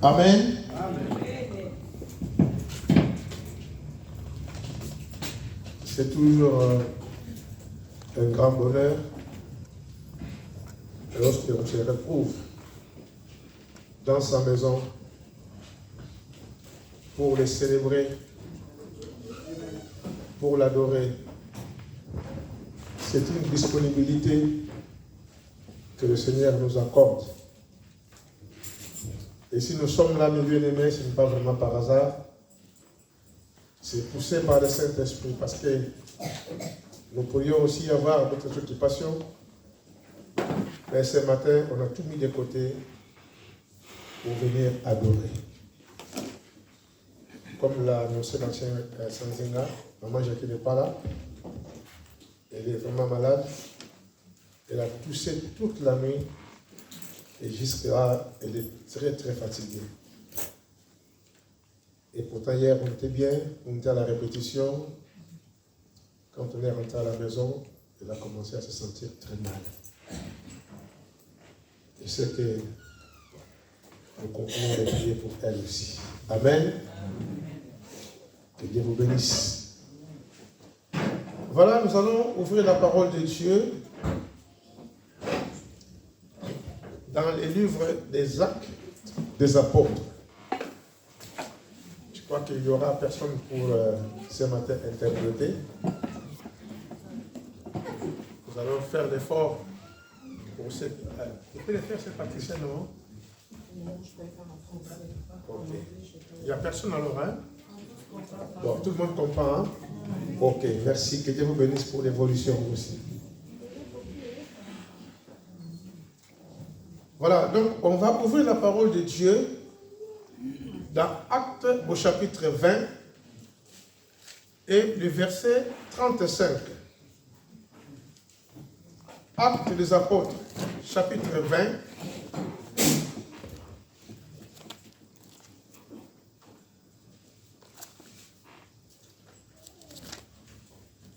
Amen. C'est toujours un grand bonheur lorsqu'on se retrouve dans sa maison pour le célébrer, pour l'adorer. C'est une disponibilité que le Seigneur nous accorde. Et si nous sommes là, mes bien-aimés, ce n'est pas vraiment par hasard. C'est poussé par le Saint-Esprit parce que nous pourrions aussi avoir d'autres occupations. Mais ce matin, on a tout mis de côté pour venir adorer. Comme l'a annoncé l'ancien Sanzenga, maman Jackie n'est pas là. Elle est vraiment malade. Elle a poussé toute la nuit. Et jusque-là, elle est très très fatiguée. Et pourtant, hier, on était bien, on était à la répétition. Quand on est rentré à la maison, elle a commencé à se sentir très mal. Je sais que nous continuons de prier pour elle aussi. Amen. Que Dieu vous bénisse. Voilà, nous allons ouvrir la parole de Dieu dans les livres des Actes des Apôtres. Je crois qu'il n'y aura personne pour ce matin interpréter. Nous allons faire l'effort pour ce... Vous pouvez le faire, c'est Patricia, non? Non, je peux le faire en français. Ok. Il n'y a personne alors, hein? Bon, tout le monde comprend, hein? Ok, merci. Que Dieu vous bénisse pour l'évolution aussi. Voilà, donc on va ouvrir la parole de Dieu dans Actes au chapitre 20 et le verset 35. Actes des Apôtres, chapitre 20.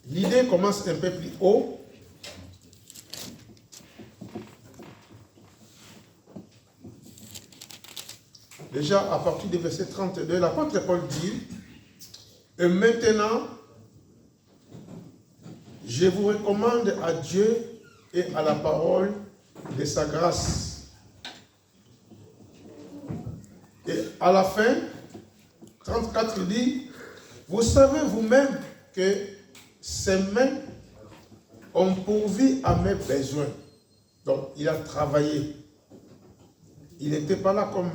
L'idée commence un peu plus haut. Déjà, à partir du verset 32, l'apôtre Paul dit, « Et maintenant, je vous recommande à Dieu et à la parole de sa grâce. » Et à la fin, 34 dit, « Vous savez vous-même que ces mains ont pourvu à mes besoins. » Donc, il a travaillé. Il n'était pas là comme,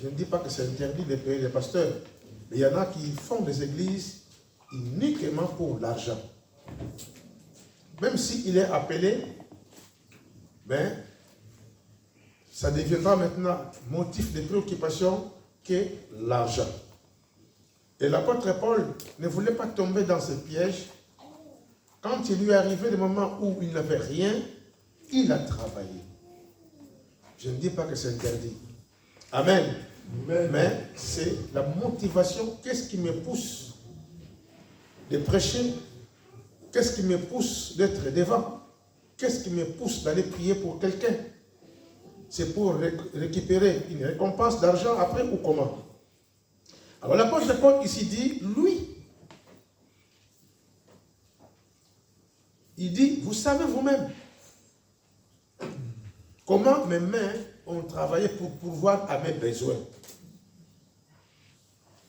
je ne dis pas que c'est interdit de payer les pasteurs, mais il y en a qui font des églises uniquement pour l'argent. Même s'il est appelé, mais ça deviendra maintenant motif de préoccupation que l'argent. Et l'apôtre Paul ne voulait pas tomber dans ce piège. Quand il lui est arrivé le moment où il n'avait rien, il a travaillé. Je ne dis pas que c'est interdit. Amen. Amen. Mais c'est la motivation. Qu'est-ce qui me pousse de prêcher? Qu'est-ce qui me pousse d'être devant? Qu'est-ce qui me pousse d'aller prier pour quelqu'un? C'est pour récupérer une récompense d'argent après ou comment? Alors l'apôtre Paul ici dit, lui, il dit, vous savez vous-même comment mes mains ont travaillé pour pourvoir à mes besoins.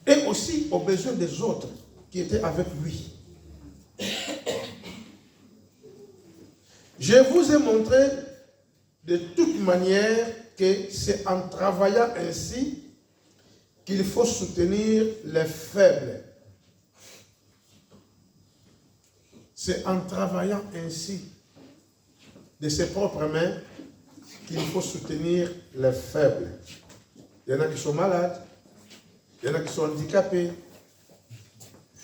Et aussi aux besoins des autres qui étaient avec lui. Je vous ai montré de toute manière que c'est en travaillant ainsi qu'il faut soutenir les faibles. C'est en travaillant ainsi de ses propres mains qu'il faut soutenir les faibles. Il y en a qui sont malades, il y en a qui sont handicapés,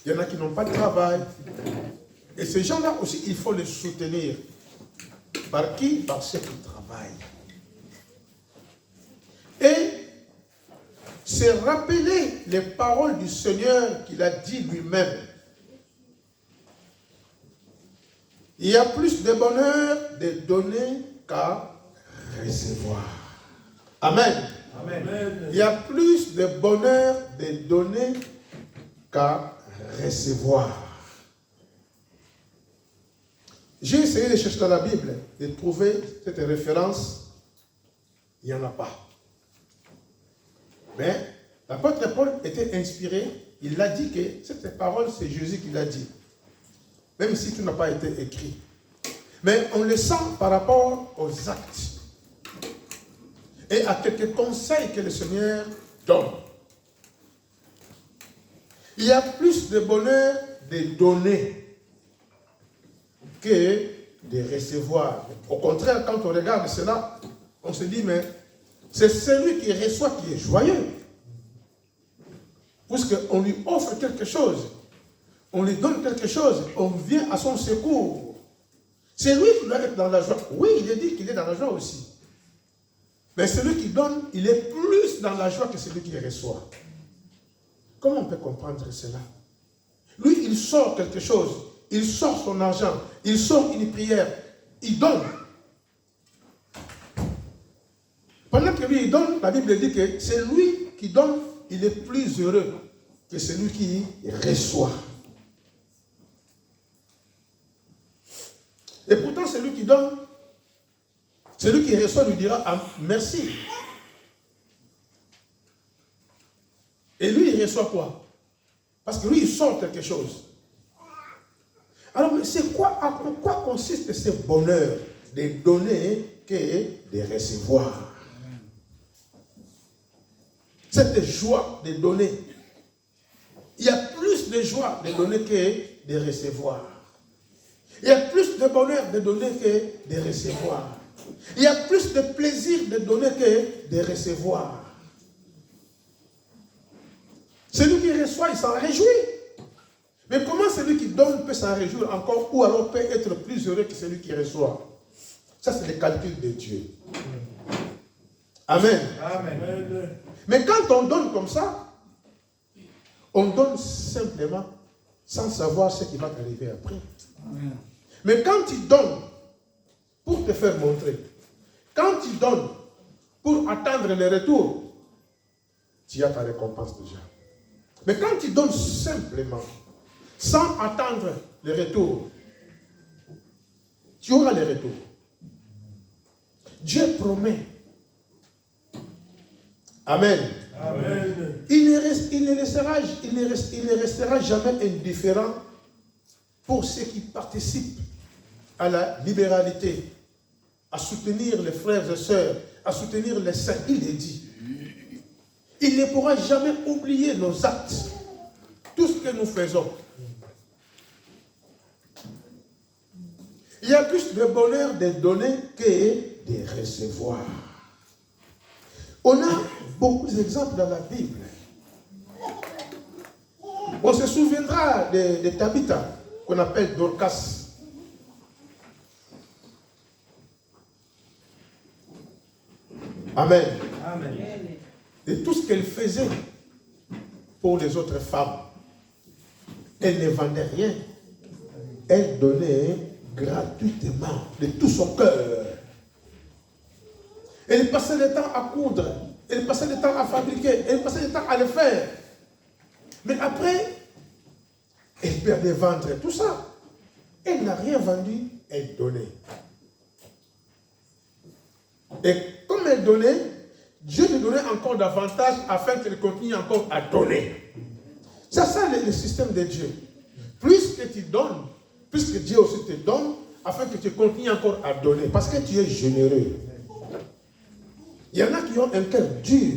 il y en a qui n'ont pas de travail. Et ces gens-là aussi, il faut les soutenir. Par qui? Par ceux qui travaillent. Et c'est rappeler les paroles du Seigneur qu'il a dit lui-même. Il y a plus de bonheur de donner qu'à recevoir. Amen. Il y a plus de bonheur de donner qu'à recevoir. J'ai essayé de chercher dans la Bible, de trouver cette référence. Il n'y en a pas. Mais l'apôtre Paul était inspiré. Il a dit que cette parole, c'est Jésus qui l'a dit. Même si tout n'a pas été écrit. Mais on le sent par rapport aux actes. Et à quelques conseils que le Seigneur donne. Il y a plus de bonheur de donner que de recevoir. Au contraire, quand on regarde cela, on se dit, mais c'est celui qui reçoit qui est joyeux. Puisqu'on lui offre quelque chose, on lui donne quelque chose, on vient à son secours. C'est lui qui doit être dans la joie. Oui, il est dit qu'il est dans la joie aussi. Mais celui qui donne, il est plus dans la joie que celui qui reçoit. Comment on peut comprendre cela? Lui, il sort quelque chose. Il sort son argent. Il sort une prière. Il donne. Pendant que lui, il donne, la Bible dit que c'est lui qui donne, il est plus heureux que celui qui reçoit. Et pourtant, celui qui donne, celui qui reçoit lui dira merci. Et lui, il reçoit quoi? Parce que lui, il sort quelque chose. Alors, c'est quoi, à quoi consiste ce bonheur de donner que de recevoir? Cette joie de donner. Il y a plus de joie de donner que de recevoir. Il y a plus de bonheur de donner que de recevoir. Il y a plus de plaisir de donner que de recevoir. Celui qui reçoit, il s'en réjouit. Mais comment celui qui donne peut s'en réjouir encore ou alors peut être plus heureux que celui qui reçoit? Ça, c'est le calcul de Dieu. Amen. Amen. Mais quand on donne comme ça, on donne simplement sans savoir ce qui va arriver après. Amen. Mais quand tu donnes pour te faire montrer, quand tu donnes pour attendre le retour, tu as ta récompense déjà. Mais quand tu donnes simplement, sans attendre le retour, tu auras le retour. Dieu promet. Amen. Amen. Il ne restera jamais indifférent pour ceux qui participent à la libéralité, à soutenir les frères et sœurs, à soutenir les saints. Il est dit. Il ne pourra jamais oublier nos actes, tout ce que nous faisons. Il y a plus de bonheur de donner que de recevoir. On a beaucoup d'exemples dans la Bible. On se souviendra de Tabitha, qu'on appelle Dorcas. Amen. Amen. De tout ce qu'elle faisait pour les autres femmes. Elle ne vendait rien. Elle donnait gratuitement, de tout son cœur. Elle passait le temps à coudre. Elle passait le temps à fabriquer. Elle passait le temps à le faire. Mais après, elle perdait vendre tout ça. Elle n'a rien vendu, elle donnait. Et comme elle donnait, Dieu lui donnait encore davantage afin qu'elle continue encore à donner. C'est ça le système de Dieu. Plus que tu donnes, plus que Dieu aussi te donne, afin que tu continues encore à donner. Parce que tu es généreux. Il y en a qui ont un cœur dur.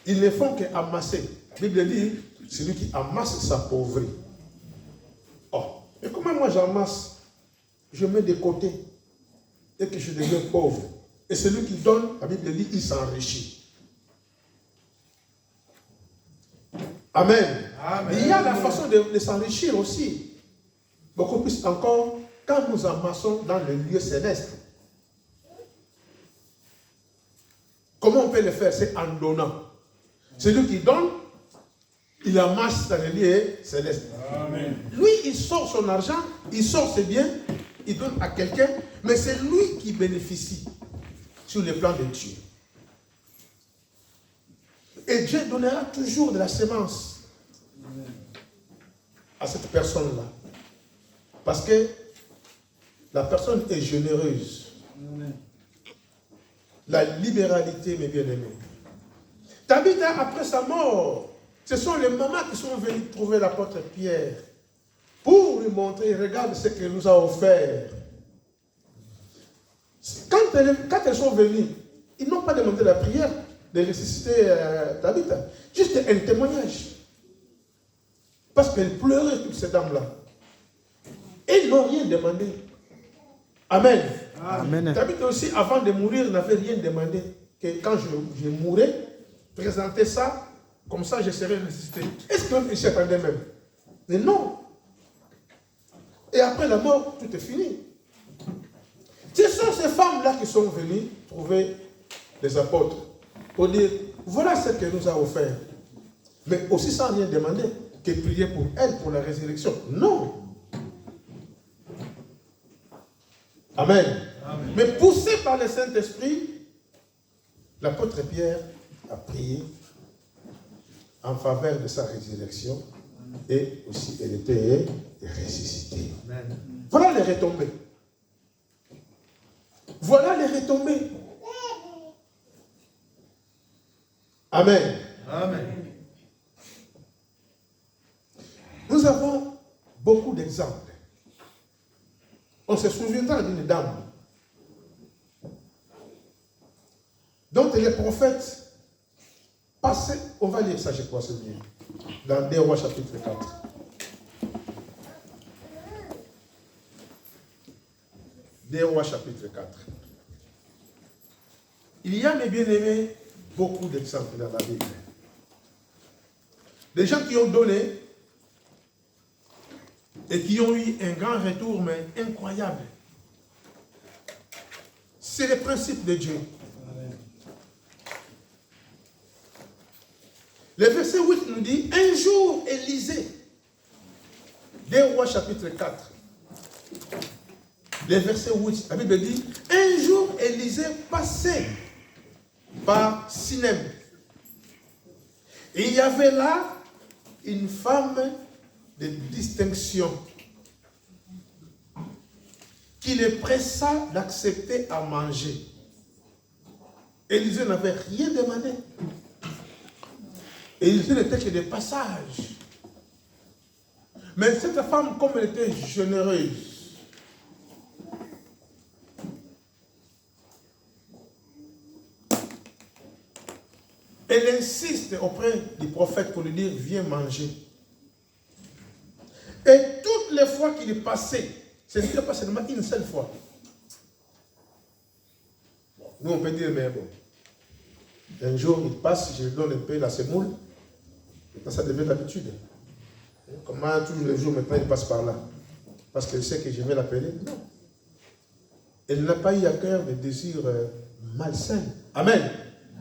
Ils ne font qu'amasser. La Bible dit, celui qui amasse s'appauvrit. Oh, mais comment moi j'amasse? Je mets de côté et que je deviens pauvre. Et celui qui donne, la Bible dit, il s'enrichit. Amen. Amen. Il y a la façon de s'enrichir aussi. Beaucoup plus encore quand nous amassons dans le lieu céleste. Comment on peut le faire? C'est en donnant. Celui qui donne, il amasse dans le lieu céleste. Amen. Lui, il sort son argent, il sort ses biens, il donne à quelqu'un, mais c'est lui qui bénéficie. sur le plan de Dieu. Et Dieu donnera toujours de la sémence à cette personne-là. Parce que la personne est généreuse. La libéralité, mes bien-aimés. Tabitha, après sa mort, ce sont les mamans qui sont venues trouver l'apôtre Pierre pour lui montrer, regarde ce qu'il nous a offert. Quand elles sont venues, ils n'ont pas demandé la prière de ressusciter Tabitha. Juste un témoignage. Parce qu'elles pleuraient, toutes ces dames-là. Et ils n'ont rien demandé. Amen. Amen. Tabitha aussi, avant de mourir, n'avait rien demandé. Que quand je mourrais, présenter ça, comme ça je serais ressuscité. Est-ce qu'ils s'y attendaient même? Mais non. Et après la mort, tout est fini. Ce sont ces femmes-là qui sont venues trouver les apôtres pour dire, voilà ce qu'elle nous a offert. Mais aussi sans rien demander, que prier pour elle, pour la résurrection. Non. Amen. Amen. Mais poussé par le Saint-Esprit, l'apôtre Pierre a prié en faveur de sa résurrection et aussi elle était ressuscitée. Amen. Voilà les retombées. Voilà les retombées. Amen. Amen. Nous avons beaucoup d'exemples. On se souviendra d'une dame dont les prophètes passaient, on va lire ça, je crois, c'est mieux, dans 2 Rois chapitre 4. 2 Rois chapitre 4. Il y a, mes bien-aimés, beaucoup d'exemples dans la Bible. Des gens qui ont donné et qui ont eu un grand retour, mais incroyable. C'est le principe de Dieu. Amen. Le verset 8 nous dit, un jour Élisée, 2 Rois chapitre 4, le verset 8, la Bible dit, un jour Élisée passait par Sinem. Et il y avait là une femme de distinction qui le pressa d'accepter à manger. Élisée n'avait rien demandé. Élisée n'était que de passage. Mais cette femme, comme elle était généreuse, elle insiste auprès du prophète pour lui dire, viens manger. Et toutes les fois qu'il est passé, ce n'était pas seulement une seule fois. Nous, on peut dire, mais bon, un jour, il passe, je lui donne un peu la semoule, maintenant, ça devient l'habitude. Comment tous les jours, maintenant, il passe par là? Parce qu'elle sait que je vais l'appeler? Non. Elle n'a pas eu à cœur de désirs malsains. Amen.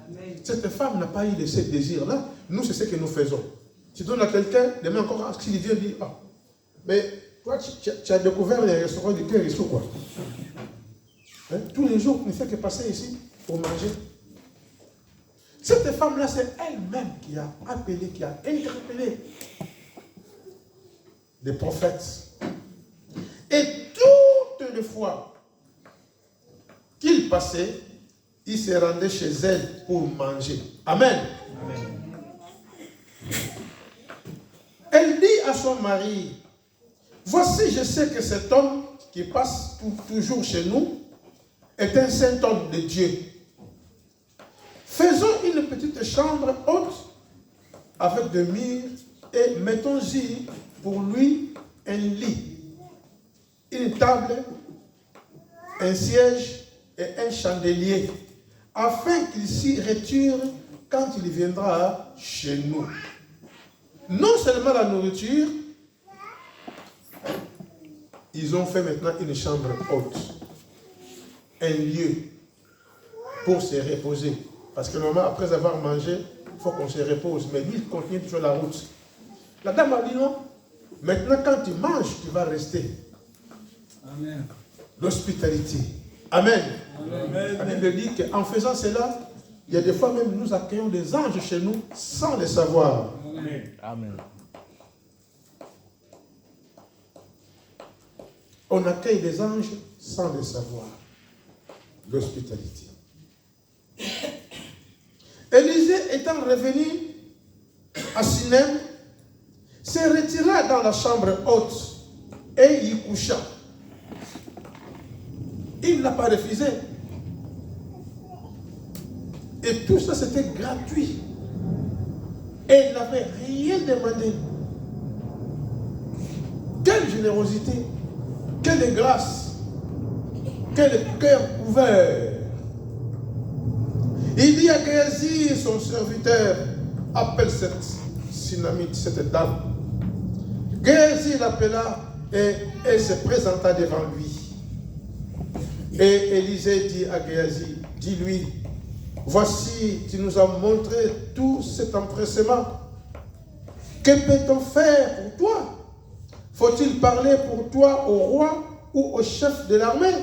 Amen. Cette femme n'a pas eu de ces désirs-là. Nous, c'est ce que nous faisons. Tu donnes à quelqu'un, demain encore, s'il vient dire, ah, mais toi, tu as découvert les restaurants du cœur ici, quoi. Hein? Tous les jours, tu ne fais que passer ici pour manger. Cette femme-là, c'est elle-même qui a appelé, qui a interpellé des prophètes. Et toutes les fois qu'il passait, il se rendait chez elle pour manger. Amen. Amen. Elle dit à son mari, voici, je sais que cet homme qui passe toujours chez nous est un saint homme de Dieu. Faisons une petite chambre haute avec de murs et mettons-y pour lui un lit, une table, un siège et un chandelier, afin qu'il s'y retire quand il viendra chez nous. Non seulement la nourriture, ils ont fait maintenant une chambre haute, un lieu pour se reposer. Parce que normalement, après avoir mangé, il faut qu'on se repose. Mais lui, il continue toujours la route. La dame a dit non. Maintenant, quand tu manges, tu vas rester. Amen. L'hospitalité. Amen. Amen. La Bible dit qu'en faisant cela, il y a des fois même nous accueillons des anges chez nous sans le savoir. Amen. Amen. On accueille des anges sans le savoir. L'hospitalité. Élisée étant revenu à Sinem, se retira dans la chambre haute et y coucha. Il n'a pas refusé. Et tout ça, c'était gratuit. Et il n'avait rien demandé. Quelle générosité, quelle grâce, quel cœur ouvert. Il dit à Géasi, son serviteur, appelle cette Sunamite, cette dame. Géasi l'appela et se présenta devant lui. Et Élisée dit à Géasi, dis-lui, voici, tu nous as montré tout cet empressement. Que peut-on faire pour toi? Faut-il parler pour toi au roi ou au chef de l'armée?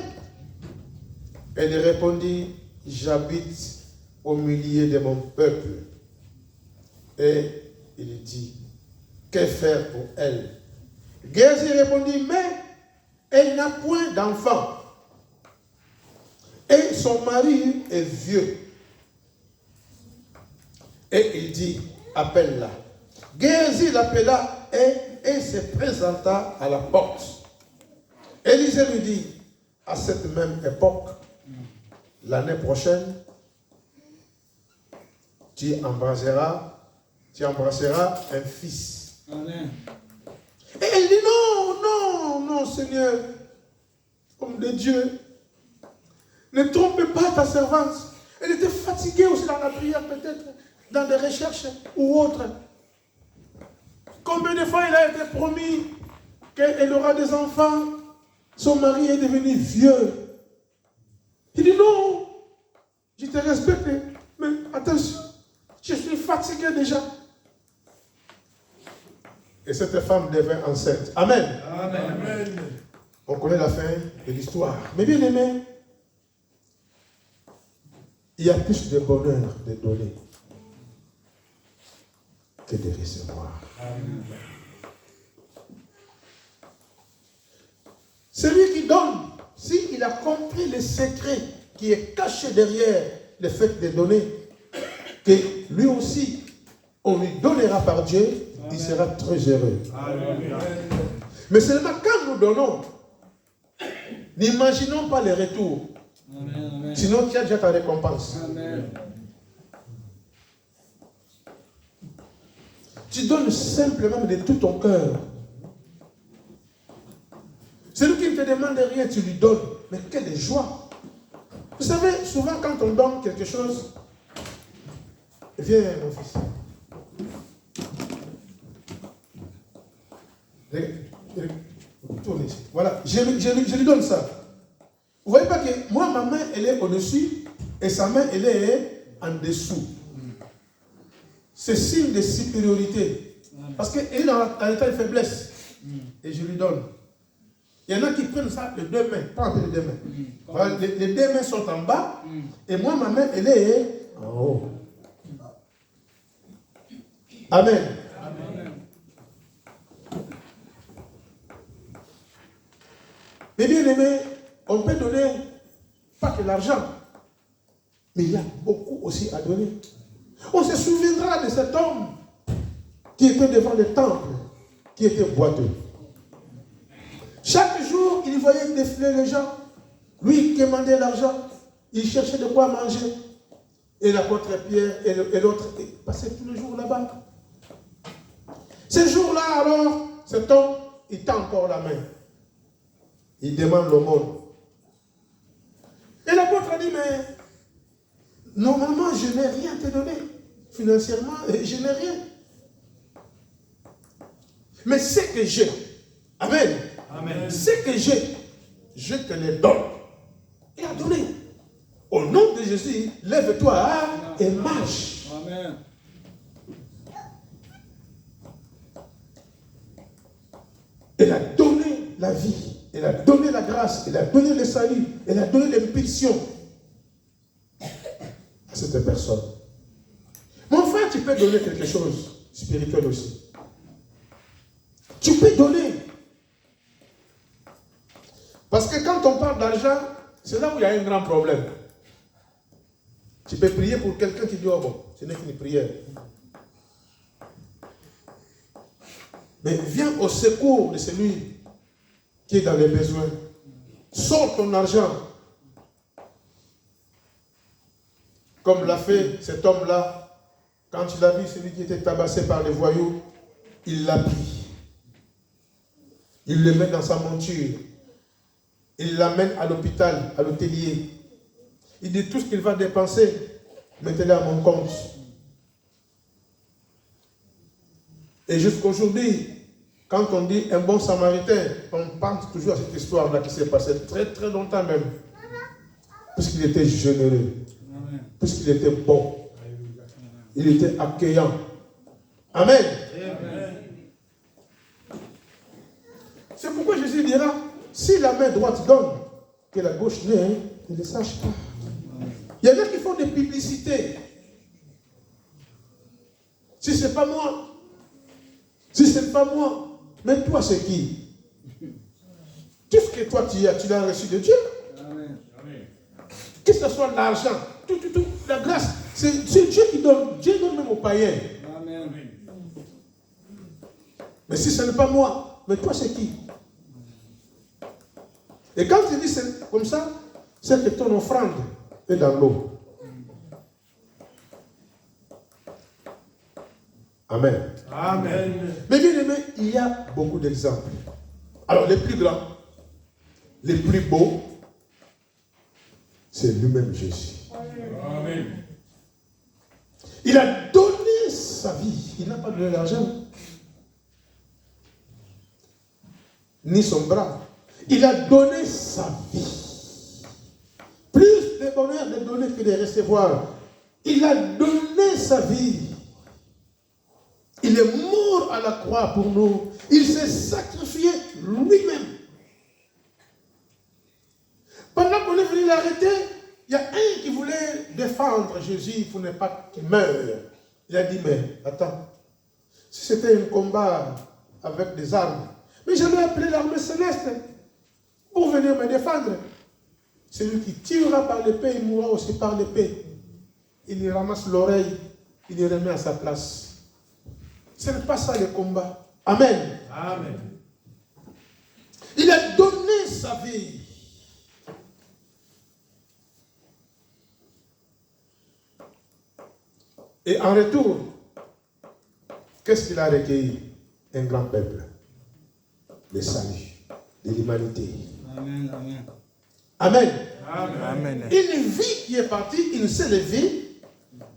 Elle répondit, j'habite au milieu de mon peuple. Et il dit, que faire pour elle? Géasi répondit, mais elle n'a point d'enfant. Et son mari est vieux. Et il dit, appelle-la. Géasi l'appela et se présenta à la porte. Élisée lui dit, à cette même époque, l'année prochaine, tu embrasseras un fils. Amen. Et elle dit, non, Seigneur, homme de Dieu, ne trompe pas ta servante. Elle était fatiguée aussi dans la prière, peut-être, dans des recherches ou autres. Combien de fois il a été promis qu'elle aura des enfants? Son mari est devenu vieux. Il dit non, je te respecte, mais attention, je suis fatigué déjà. Et cette femme devint enceinte. Amen. Amen. On connaît la fin de l'histoire. Mais bien aimé, il y a plus de bonheur de donner que de recevoir. Amen. Celui qui donne, s'il a compris le secret qui est caché derrière le fait de donner, que lui aussi, on lui donnera par Dieu, amen, il sera très heureux. Amen. Mais seulement quand nous donnons, n'imaginons pas les retours. Amen. Sinon, tu as déjà ta récompense. Amen. Tu donnes simplement de tout ton cœur. Celui qui ne te demande rien, tu lui donnes. Mais quelle joie! Vous savez, souvent quand on donne quelque chose, viens mon fils. Tourne ici. Voilà, je lui donne ça. Vous voyez pas que moi, ma main, elle est au-dessus et sa main, elle est en dessous. C'est signe de supériorité. Parce qu'elle est dans l'état de faiblesse. Et je lui donne. Il y en a qui prennent ça les deux mains. Pas les deux mains. Voilà, les deux mains sont en bas. Et moi, ma main, elle est en haut. Amen. Amen. Mais bien aimé, on peut donner pas que l'argent. Mais il y a beaucoup aussi à donner. On se souviendra de cet homme qui était devant le temple, qui était boiteux. Chaque jour, il voyait défiler les gens. Lui, il demandait l'argent. Il cherchait de quoi manger. Et l'apôtre Pierre et l'autre passaient tous les jours là-bas. Ce jour-là, alors, cet homme, il tend encore la main. Il demande l'aumône. Et l'apôtre a dit, mais normalement, je n'ai rien à te donner. Financièrement, je n'ai rien. Mais ce que j'ai, amen, Amen. ce que j'ai, je te le donne. Il a donné. Au nom de Jésus, lève-toi et marche. Amen. Elle a donné la vie. il a donné la grâce, il a donné le salut, il a donné l'impulsion à cette personne. Mon frère, tu peux donner quelque chose spirituel aussi. Tu peux donner. Parce que quand on parle d'argent, c'est là où il y a un grand problème. Tu peux prier pour quelqu'un qui dit, oh bon, ce n'est qu'une prière. Mais viens au secours de celui qui est dans les besoins. Sors ton argent. Comme l'a fait cet homme-là, quand il a vu celui qui était tabassé par les voyous, il l'a pris. Il le met dans sa monture. Il l'amène à l'hôpital, à l'hôtelier. Il dit tout ce qu'il va dépenser, mettez-le à mon compte. Et jusqu'aujourd'hui, quand on dit un bon samaritain, on pense toujours à cette histoire-là qui s'est passée très très longtemps même. Puisqu'il était généreux, puisqu'il était bon, il était accueillant. Amen. C'est pourquoi Jésus dira, si la main droite donne, que la gauche ne le sache pas. Il y en a qui font des publicités. Si ce n'est pas moi, si ce n'est pas moi, mais toi c'est qui? Tout ce que toi tu as, tu l'as reçu de Dieu. Amen. Que ce soit l'argent, tout, la grâce, c'est Dieu qui donne. Dieu donne même aux païens. Amen. Mais si ce n'est pas moi, mais toi c'est qui? Et quand tu dis c'est comme ça, c'est que ton offrande est dans l'eau. Amen. Amen. Mais bien aimé, il y a beaucoup d'exemples. Alors les plus grands, les plus beaux, c'est lui-même Jésus. Amen. Il a donné sa vie. Il n'a pas donné l'argent, ni son bras. Il a donné sa vie. Plus de bonheur de donner que de recevoir. Il a donné sa vie. Il est mort à la croix pour nous. Il s'est sacrifié lui-même. Pendant qu'on est venu l'arrêter, il y a un qui voulait défendre Jésus pour ne pas qu'il meure. Il a dit, mais attends, si c'était un combat avec des armes, mais j'allais appeler l'armée céleste pour venir me défendre. Celui qui tirera par l'épée, il mourra aussi par l'épée. Il lui ramasse l'oreille, il le remet à sa place. Ce n'est pas ça le combat. Amen. Amen. Il a donné sa vie. Et en retour, qu'est-ce qu'il a recueilli? Un grand peuple. Le salut de l'humanité. Amen. Amen. Amen. Amen. Une vie qui est partie, une seule vie,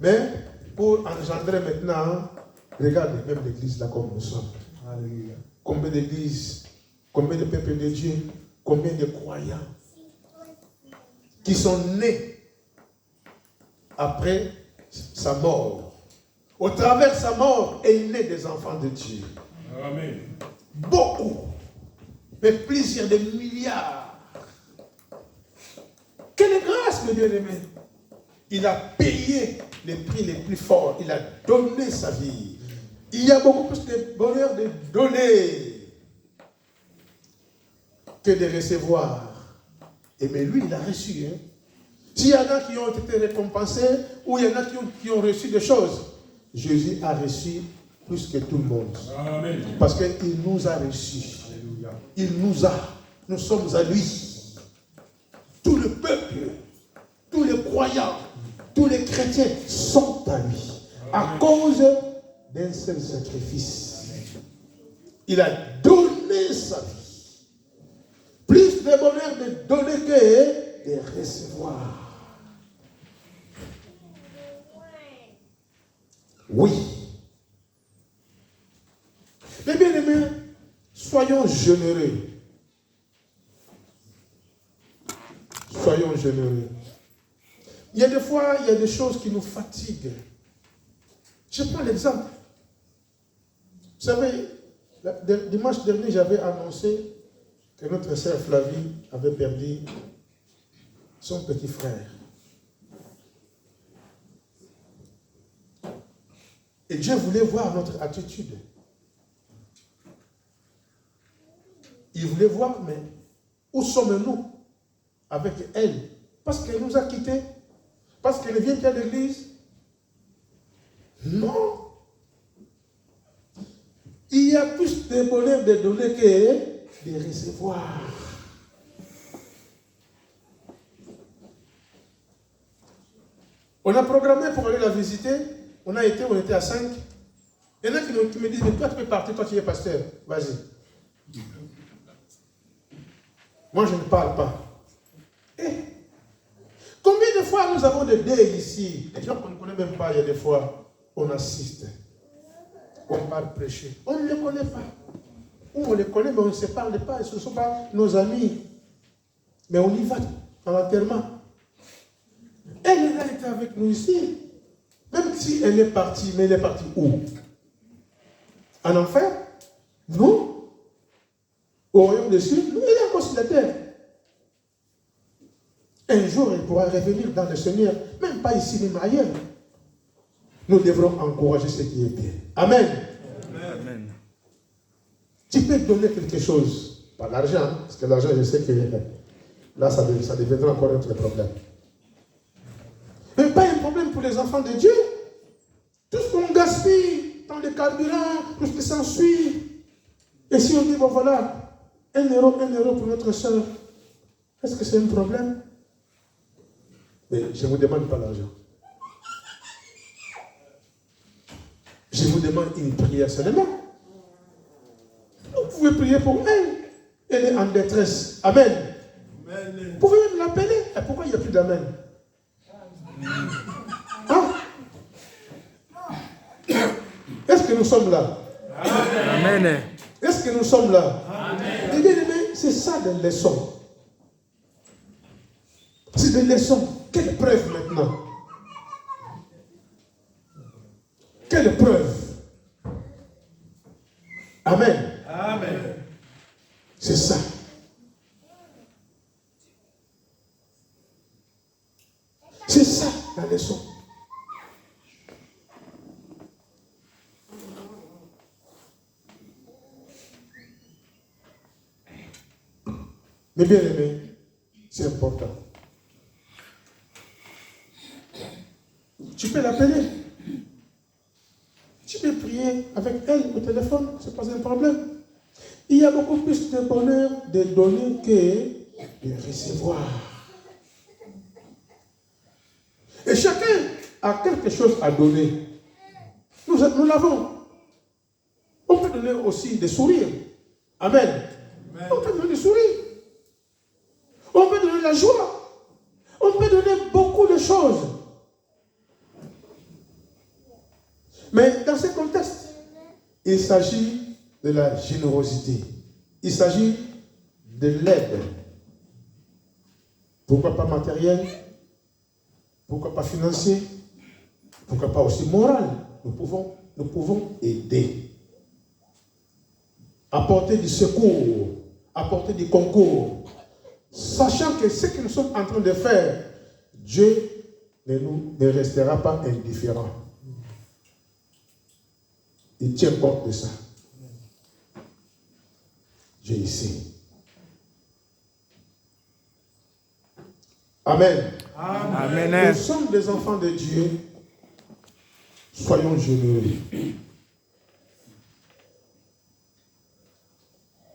mais pour engendrer maintenant, regardez même l'église là comme nous sommes. Alléluia. Combien d'églises, combien de peuples de Dieu, combien de croyants qui sont nés après sa mort. Au travers de sa mort est né des enfants de Dieu. Amen. Beaucoup, mais plusieurs de milliards. Quelle grâce, mes bien-aimés. Il a payé les prix les plus forts. Il a donné sa vie. Il y a beaucoup plus de bonheur de donner que de recevoir. Et mais lui, il a reçu. Hein. S'il y en a qui ont été récompensés, ou il y en a qui ont reçu des choses, Jésus a reçu plus que tout le monde. Amen. Parce qu'il nous a reçus. Alléluia. Il nous a. Nous sommes à lui. Tout le peuple, tous les croyants, tous les chrétiens sont à lui. À cause d'un seul sacrifice. Il a donné sa vie. Plus de bonheur de donner que de recevoir. Oui. Mais bien aimés, soyons généreux. Soyons généreux. Il y a des fois, il y a des choses qui nous fatiguent. Je prends l'exemple. Vous savez, dimanche dernier, j'avais annoncé que notre sœur Flavie avait perdu son petit frère. Et Dieu voulait voir notre attitude. Il voulait voir, mais où sommes-nous avec elle? Parce qu'elle nous a quittés? Parce qu'elle vient à l'église? Non. Il y a plus de bonheur de donner que de recevoir. On a programmé pour aller la visiter. On était à 5. Il y en a qui me disent, mais toi tu peux partir, toi tu es pasteur. Vas-y. Moi je ne parle pas. Combien de fois nous avons des dés ici? Les gens qu'on ne connaît même pas, il y a des fois, on assiste. On parle prêcher. On ne les connaît pas. Ou on les connaît, mais on ne se parle pas. Ce ne sont pas nos amis. Mais on y va à l'enterrement. Elle a été avec nous ici. Même si elle est partie, mais elle est partie où? En enfer? Non. Au royaume des cieux? Non, elle est encore sur la terre. Un jour, elle pourra revenir dans le Seigneur, même pas ici, mais ailleurs. Nous devrons encourager ce qui est bien. Amen. Amen. Tu peux donner quelque chose, pas l'argent, parce que l'argent, je sais que là, ça deviendra encore un autre problème. Mais pas un problème pour les enfants de Dieu. Tout ce qu'on gaspille dans les carburants, tout ce qui s'ensuit. Et si on dit, bon voilà, 1 euro pour notre soeur, est-ce que c'est un problème? Mais je ne vous demande pas l'argent. Je vous demande une prière seulement. Vous pouvez prier pour elle. Elle est en détresse. Amen. Vous pouvez même l'appeler. Et pourquoi il n'y a plus d'amen? Hein? Est-ce que nous sommes là? Amen. Est-ce que nous sommes là? Amen. Et bien aimé, c'est ça des leçons. C'est des leçons. Quelle preuve maintenant? Quelle preuve? Amen. Amen. C'est ça. C'est ça la leçon. Mais bien aimé, c'est important. Tu peux l'appeler. Tu peux prier avec elle au téléphone, ce n'est pas un problème. Il y a beaucoup plus de bonheur de donner que de recevoir. Et chacun a quelque chose à donner. Nous l'avons. On peut donner aussi des sourires. Amen. Amen. On peut donner des sourires. On peut donner la joie. On peut donner beaucoup de choses. Mais dans ce contexte, il s'agit de la générosité. Il s'agit de l'aide. Pourquoi pas matériel? Pourquoi pas financier? Pourquoi pas aussi moral? Nous pouvons aider. Apporter du secours, apporter du concours. Sachant que ce que nous sommes en train de faire, Dieu ne restera pas indifférent. Il tient compte de ça. Dieu ici. Amen. Amen. Nous sommes des enfants de Dieu. Soyons généreux.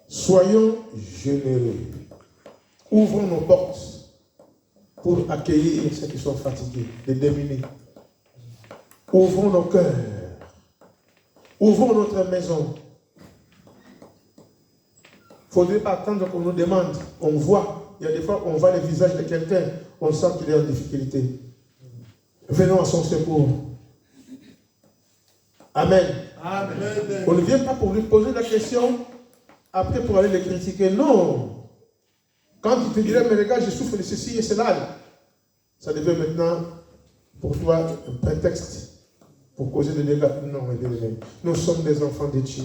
Soyons généreux. Ouvrons nos portes pour accueillir ceux qui sont fatigués, les démunis. Ouvrons nos cœurs. Ouvrons notre maison. Il ne faudrait pas attendre qu'on nous demande. On voit, il y a des fois, on voit le visage de quelqu'un, on sent qu'il est en difficulté. Venons à son secours. Amen. Amen. On ne vient pas pour lui poser la question, après pour aller le critiquer. Non. Quand il te dirait, mais regarde, je souffre de ceci et cela, ça devient maintenant pour toi un prétexte pour causer des dégâts. Non, nous sommes des enfants de Dieu.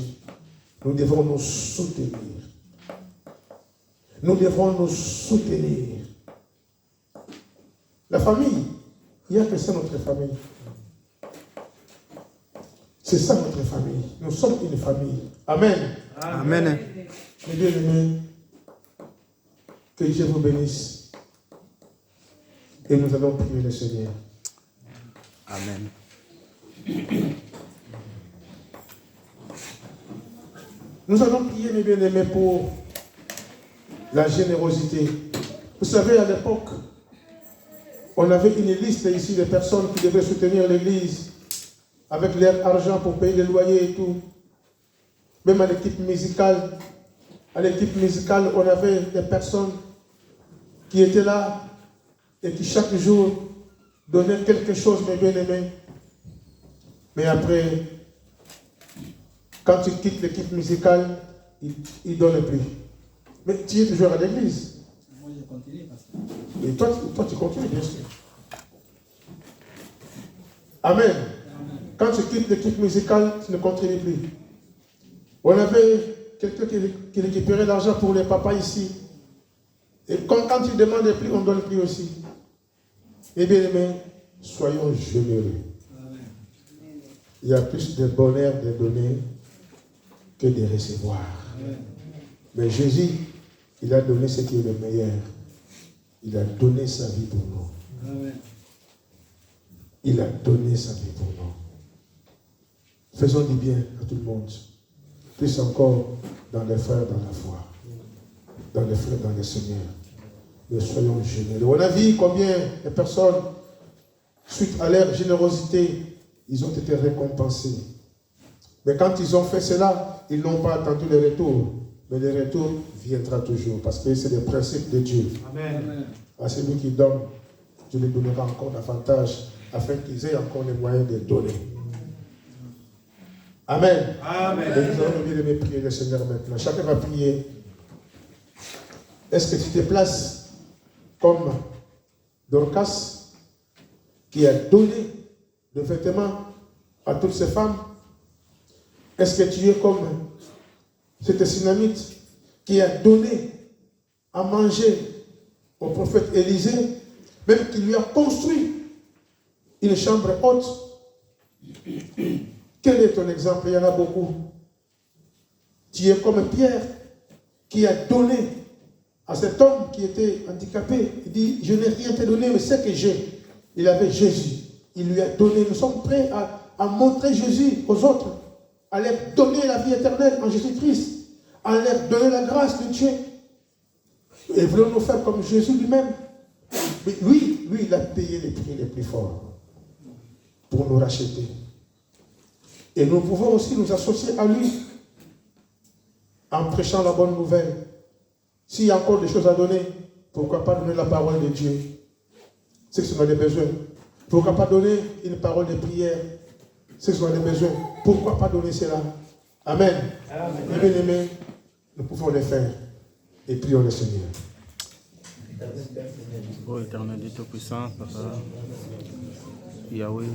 Nous devons nous soutenir. Nous devons nous soutenir. La famille, il n'y a que ça notre famille. C'est ça notre famille. Nous sommes une famille. Amen. Amen. Mes bien-aimés, que Dieu vous bénisse. Et nous allons prier le Seigneur. Amen. Nous allons prier, mes bien-aimés, pour la générosité. Vous savez, à l'époque, on avait une liste ici de personnes qui devaient soutenir l'église avec leur argent pour payer les loyers et tout. Même à l'équipe musicale, on avait des personnes qui étaient là et qui chaque jour donnaient quelque chose, mes bien-aimés. Mais après, quand tu quittes l'équipe musicale, ils ne donnent plus. Mais tu es toujours à l'église. Moi, je continue parce que... Et toi, tu continues, bien sûr. Amen. Quand tu quittes l'équipe musicale, tu ne continues plus. On avait quelqu'un qui récupérait l'argent pour les papas ici. Et quand tu demandes plus, on ne donne plus aussi. Eh bien, soyons généreux. Il y a plus de bonheur de donner que de recevoir. Mais Jésus, il a donné ce qui est le meilleur. Il a donné sa vie pour nous. Il a donné sa vie pour nous. Faisons du bien à tout le monde. Plus encore dans les frères, dans la foi. Dans les frères, dans le Seigneur. Mais soyons généreux. On a vu combien de personnes, suite à leur générosité, ils ont été récompensés. Mais quand ils ont fait cela, ils n'ont pas attendu le retour. Mais le retour viendra toujours. Parce que c'est le principe de Dieu. Amen. À celui qui donne, Dieu lui donnera encore davantage, afin qu'ils aient encore les moyens de donner. Amen. Amen. Et nous allons bien aimer prier le Seigneur maintenant. Chacun va prier. Est-ce que tu te places comme Dorcas, qui a donné des vêtements à toutes ces femmes? Est-ce que tu es comme cette Synamite qui a donné à manger au prophète Élisée, même qui lui a construit une chambre haute? Quel est ton exemple? Il y en a beaucoup. Tu es comme Pierre qui a donné à cet homme qui était handicapé. Il dit, je n'ai rien te donné, mais ce que j'ai. Il avait Jésus. Il lui a donné. Nous sommes prêts à montrer Jésus aux autres, à leur donner la vie éternelle en Jésus-Christ, à leur donner la grâce de Dieu. Et voulons-nous faire comme Jésus lui-même? Mais lui, il a payé les prix les plus forts pour nous racheter. Et nous pouvons aussi nous associer à lui en prêchant la bonne nouvelle. S'il y a encore des choses à donner, pourquoi pas donner la parole de Dieu? C'est ce qu'on a des besoins. Pourquoi pas donner une parole de prière? C'est ce qu'on a des besoins. Pourquoi pas donner cela? Amen. Amen. Bien aimés, nous pouvons le faire. Et prions le Seigneur. Ô Éternel Dieu Tout-Puissant, Papa, Yahweh,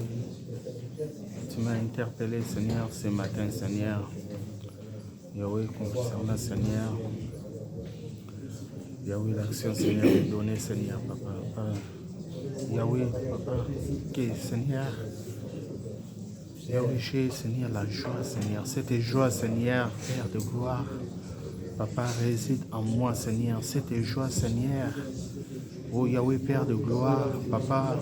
tu m'as interpellé, Seigneur, ce matin, Seigneur. Yahweh, concernant, Seigneur. Yahweh, l'action, Seigneur, de donner, Seigneur, Papa. Yahweh, Papa, que, Seigneur, Yahweh, j'ai, Seigneur, la joie, Seigneur. Cette joie, Seigneur, Père de gloire. Papa, réside en moi, Seigneur. Cette joie, Seigneur. Oh Yahweh, Père de gloire, Papa,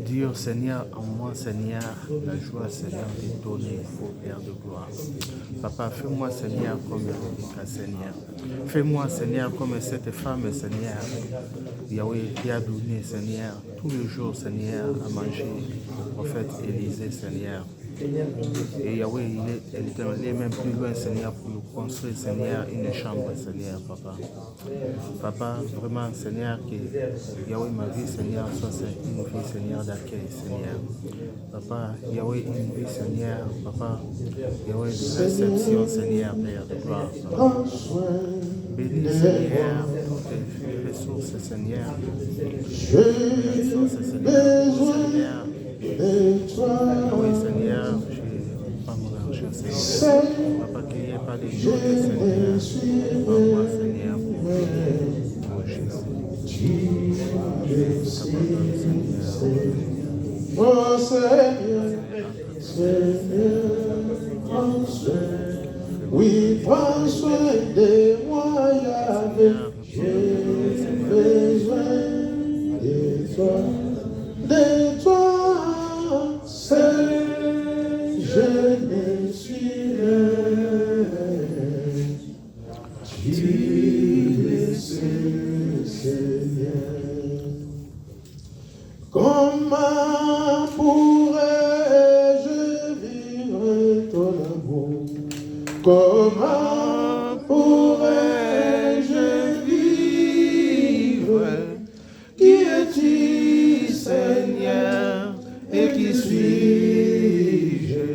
Dieu, Seigneur, en moi, Seigneur, la joie, Seigneur, de donner au Père de gloire. Papa, fais-moi, Seigneur, comme Rebecca, Seigneur. Fais-moi, Seigneur, comme cette femme, Seigneur, Yahweh, qui a donné, Seigneur, tous les jours, Seigneur, à manger au prophète Élisée, Seigneur. Et Yahweh, elle est allée même plus loin, Seigneur, pour nous construire, Seigneur, une chambre, Seigneur, Papa. Papa, vraiment, Seigneur, que Yahweh, ma vie, Seigneur, soit une vie, Seigneur, d'accueil, Seigneur. Papa, Yahweh, une vie, Seigneur, Papa, Yahweh, de réception, Seigneur, Père de gloire. Papa. Bénis, Seigneur, toutes les ressources, Seigneur. Les ressources, Seigneur. Oui, Seigneur, je n'ai pas mon argent, Seigneur. Papa, qu'il n'y ait pas de doute, Seigneur. En moi, Seigneur, pour prends soin. Oui, prends soin de moi, Yahvé. J'ai besoin de toi seul. Je ne suis rien. Tu le sais, Seigneur. Comment pourrais-je vivre ton amour? Comment pourrais-je vivre? Qui es-tu, Seigneur, et qui suis-je?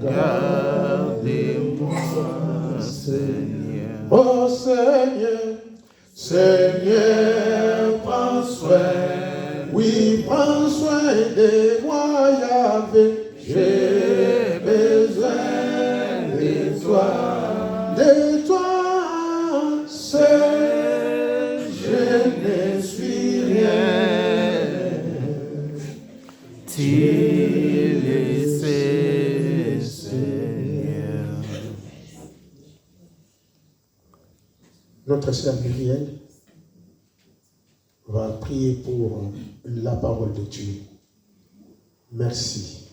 Gardez-moi, Seigneur. Oh Seigneur, Seigneur, prends soin. Oui, prends soin de moi, Yahvé. J'ai besoin de toi seul. Je ne suis rien. Tu le sais, Seigneur. Notre sœur Muriel va prier pour la parole de Dieu. Merci.